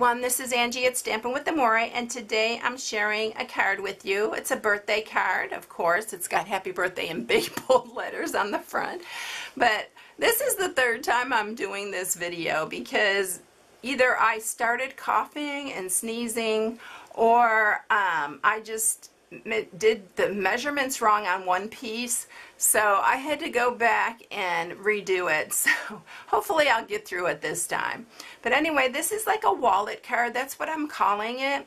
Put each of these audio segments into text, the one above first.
everyone, this is Angie at Stampin' with Amore, and today I'm sharing a card with you. It's a birthday card, of course. It's got happy birthday in big bold letters on the front. But this is the third time I'm doing this video because either I started coughing and sneezing, or I just did the measurements wrong on one piece, so I had to go back and redo it. So hopefully I'll get through it this time. But anyway, this is like a wallet card. That's what I'm calling it.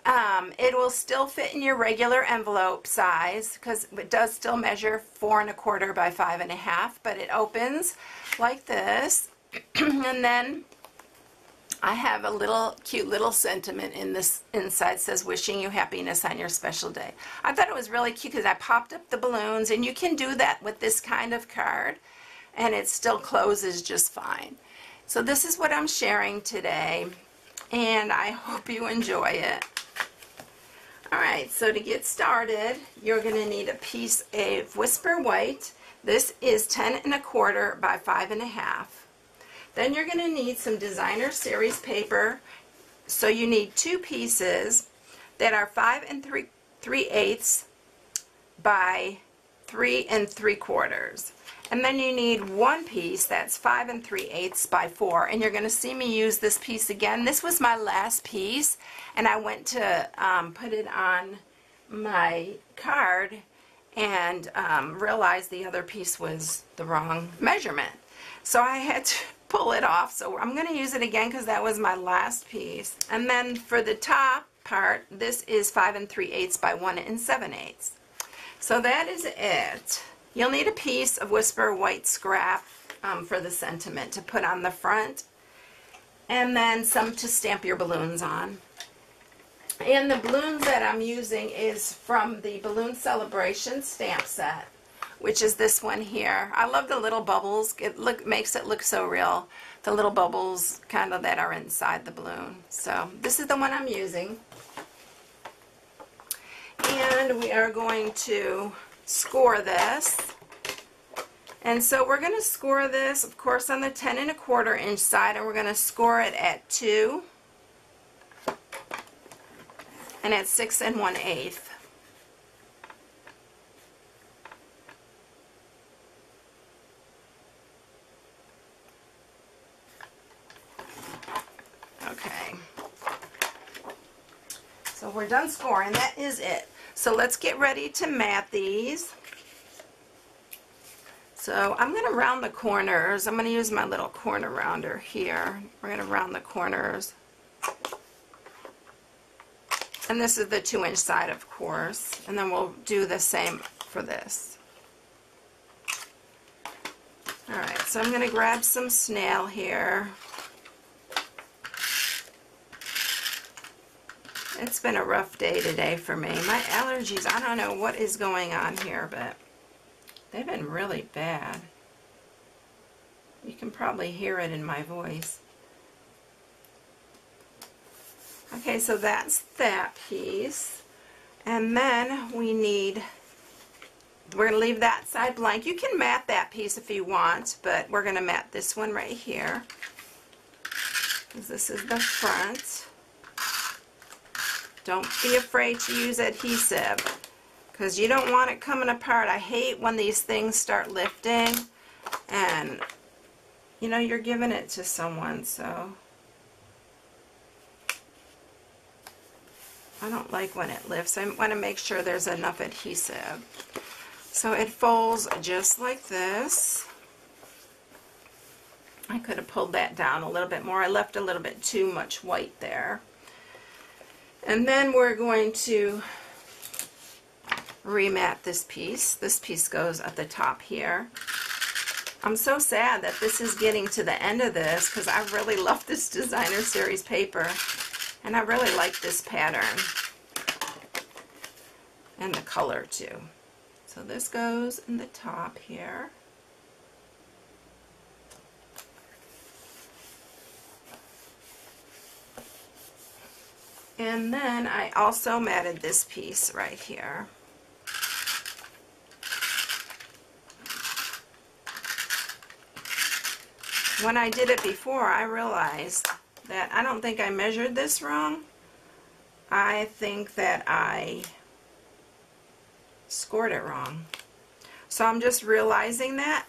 It will still fit in your regular envelope size because it does still measure 4 1/4 by 5 1/2, but it opens like this. And then I have a little cute little sentiment in this inside. It says, wishing you happiness on your special day. I thought it was really cute because I popped up the balloons, and you can do that with this kind of card and it still closes just fine. So this is what I'm sharing today, and I hope you enjoy it. Alright, so to get started, you're going to need a piece of Whisper White. This is 10 1/4 by 5 1/2. Then you're going to need some Designer Series paper. So you need 2 pieces that are 5 3/8 by 3 3/4. And then you need 1 piece that's 5 3/8 by 4. And you're going to see me use this piece again. This was my last piece, and I went to put it on my card and realized the other piece was the wrong measurement. So I had to pull it off. So I'm going to use it again because that was my last piece. And then for the top part, this is 5 3/8 by 1 7/8. So that is it. You'll need a piece of Whisper White scrap for the sentiment to put on the front, and then some to stamp your balloons on. And the balloons that I'm using is from the Balloon Celebration stamp set, which is this one here. I love the little bubbles. It makes it look so real. The little bubbles kind of that are inside the balloon. So this is the one I'm using. And we are going to score this. And so we're going to score this, of course, on the 10 1/4 inch side, and we're going to score it at 2 and at 6 1/8. Okay, so we're done scoring. That is it. So let's get ready to mat these. So I'm going to round the corners. I'm going to use my little corner rounder here. We're going to round the corners. And this is the 2 inch side, of course. And then we'll do the same for this. Alright, so I'm going to grab some snail here. It's been a rough day today for me. My allergies, I don't know what is going on here, but they've been really bad. You can probably hear it in my voice. Okay, so that's that piece. And then we're going to leave that side blank. You can mat that piece if you want, but we're going to mat this one right here, because this is the front. Don't be afraid to use adhesive, because you don't want it coming apart. I hate when these things start lifting and, you know, you're giving it to someone, so I don't like when it lifts. I want to make sure there's enough adhesive. So it folds just like this. I could have pulled that down a little bit more. I left a little bit too much white there. And then we're going to remat this piece. This piece goes at the top here. I'm so sad that this is getting to the end of this, because I really love this Designer Series paper, and I really like this pattern and the color too. So this goes in the top here. And then I also matted this piece right here. When I did it before, I realized that I don't think I measured this wrong. I think that I scored it wrong. So I'm just realizing that.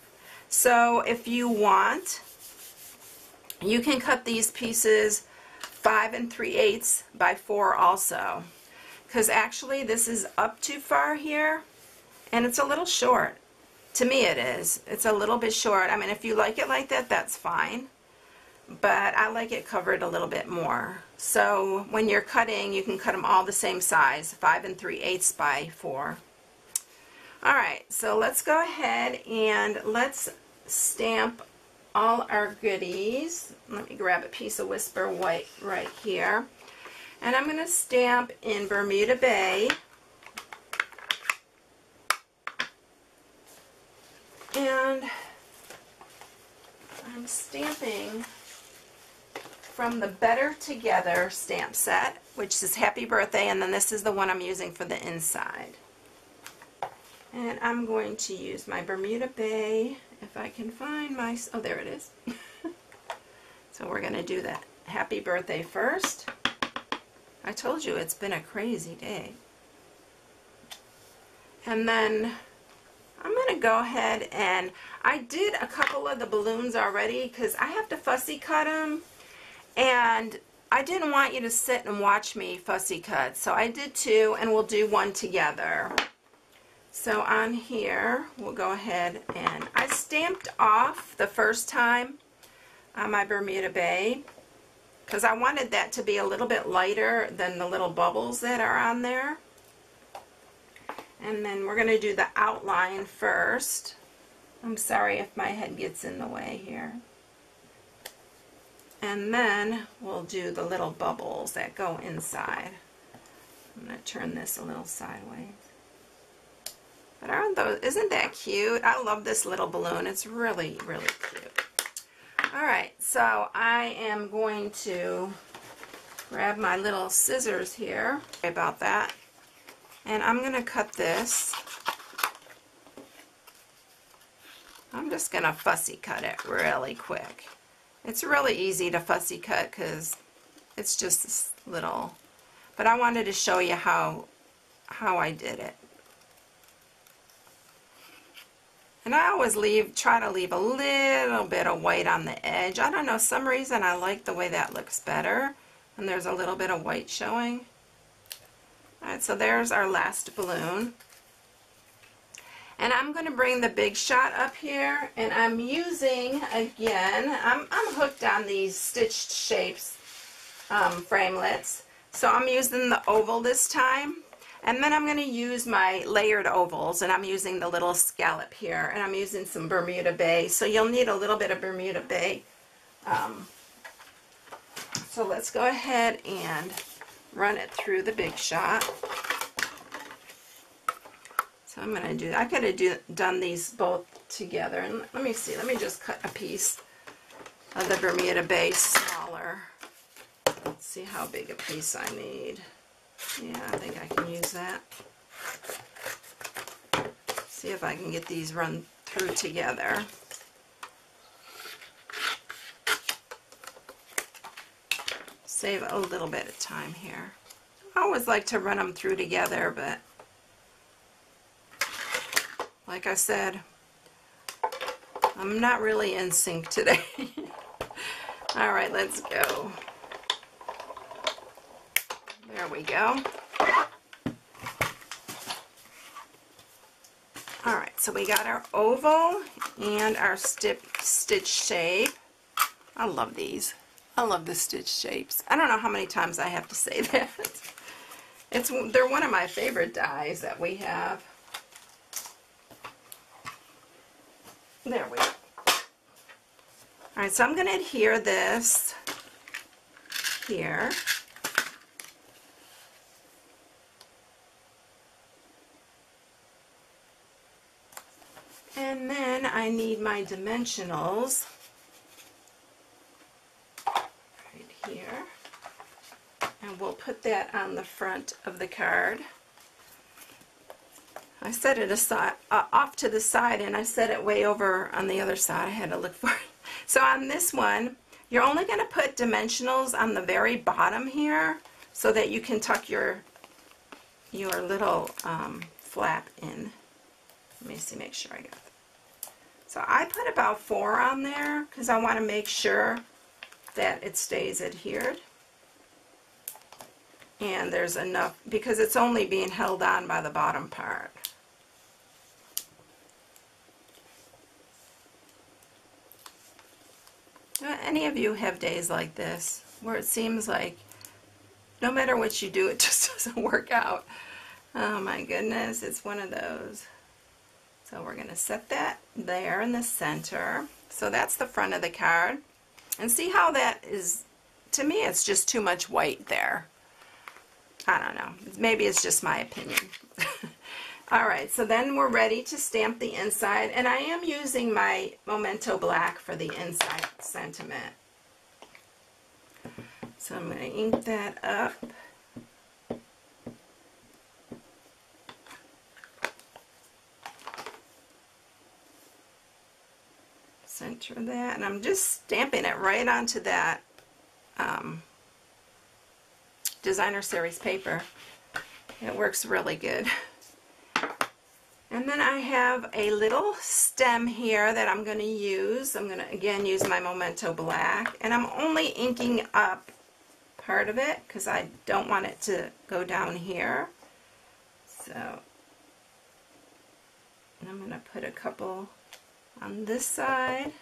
So if you want, you can cut these pieces 5 3/8 by 4 also. Because actually this is up too far here and it's a little short. To me it is. It's a little bit short. I mean, if you like it like that, that's fine. But I like it covered a little bit more. So when you're cutting, you can cut them all the same size, 5 3/8 by 4. Alright, so let's go ahead and let's stamp all our goodies. Let me grab a piece of Whisper White right here. And I'm going to stamp in Bermuda Bay. And I'm stamping from the Better Together stamp set, which is Happy Birthday, and then this is the one I'm using for the inside. And I'm going to use my Bermuda Bay, if I can find my, oh there it is. So we're going to do that Happy Birthday first. I told you it's been a crazy day. And then I'm going to go ahead and, I did a couple of the balloons already because I have to fussy cut them. And I didn't want you to sit and watch me fussy cut. So I did 2 and we'll do 1 together. So on here, we'll go ahead and I stamped off the first time on my Bermuda Bay because I wanted that to be a little bit lighter than the little bubbles that are on there. And then we're going to do the outline first. I'm sorry if my head gets in the way here. And then we'll do the little bubbles that go inside. I'm going to turn this a little sideways. But aren't those, isn't that cute? I love this little balloon. It's really, really cute. Alright, so I am going to grab my little scissors here. Sorry about that. And I'm going to cut this. I'm just going to fussy cut it really quick. It's really easy to fussy cut because it's just this little, but I wanted to show you how I did it. And I always try to leave a little bit of white on the edge. I don't know, some reason I like the way that looks better. And there's a little bit of white showing. Alright, so there's our last balloon. And I'm going to bring the Big Shot up here, and I'm using, again, I'm hooked on these stitched shapes framelits. So I'm using the oval this time. And then I'm going to use my layered ovals, and I'm using the little scallop here, and I'm using some Bermuda Bay. So you'll need a little bit of Bermuda Bay. So let's go ahead and run it through the Big Shot. So I'm going to do, I could have done these both together. And let me see, let me just cut a piece of the Bermuda Bay smaller. Let's see how big a piece I need. Yeah, I think I can use that. See if I can get these run through together. Save a little bit of time here. I always like to run them through together, but like I said, I'm not really in sync today. Alright, let's go. There we go. Alright, so we got our oval and our stitch shape. I love these. I love the stitch shapes. I don't know how many times I have to say that. They're one of my favorite dies that we have. There we go. Alright, so I'm going to adhere this here. And then I need my dimensionals right here. And we'll put that on the front of the card. I set it aside, off to the side, and I set it way over on the other side. I had to look for it. So on this one, You're only going to put dimensionals on the very bottom here so that you can tuck your little flap in. Let me see, make sure I got that. So I put about 4 on there because I want to make sure that it stays adhered. And there's enough, because it's only being held on by the bottom part. Do any of you have days like this where it seems like no matter what you do, it just doesn't work out? Oh my goodness, it's one of those. So we're going to set that there in the center. So that's the front of the card. And see how that is, to me it's just too much white there. I don't know. Maybe it's just my opinion. Alright, so then we're ready to stamp the inside. And I am using my Memento Black for the inside sentiment. So I'm going to ink that up. Center that, and I'm just stamping it right onto that designer series paper. It works really good. And then I have a little stem here that I'm going to use. I'm going to again use my Memento Black, and I'm only inking up part of it because I don't want it to go down here. So I'm going to put a couple on this side,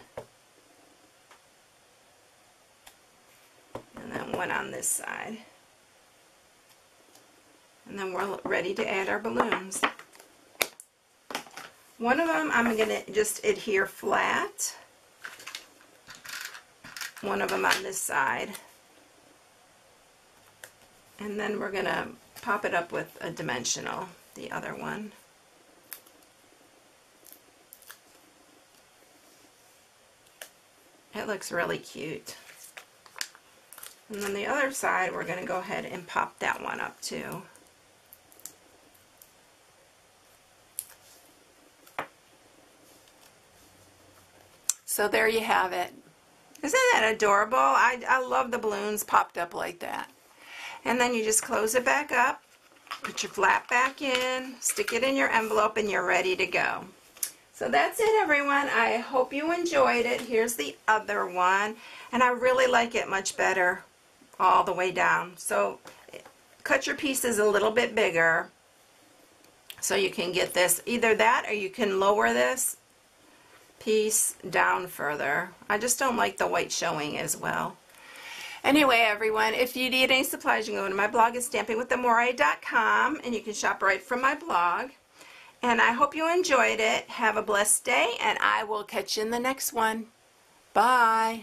and then one on this side, and then we're ready to add our balloons. One of them I'm going to just adhere flat, one of them on this side, and then we're going to pop it up with a dimensional, the other one. It looks really cute. And then the other side, we're going to go ahead and pop that one up too. So there you have it. Isn't that adorable? I love the balloons popped up like that. And then you just close it back up, put your flap back in, stick it in your envelope, and you're ready to go. So that's it, everyone. I hope you enjoyed it. Here's the other one, and I really like it much better all the way down. So cut your pieces a little bit bigger so you can get this, either that or you can lower this piece down further. I just don't like the white showing as well. Anyway, everyone, if you need any supplies, you can go to my blog at stampingwiththemoire.com, and you can shop right from my blog. And I hope you enjoyed it. Have a blessed day, and I will catch you in the next one. Bye.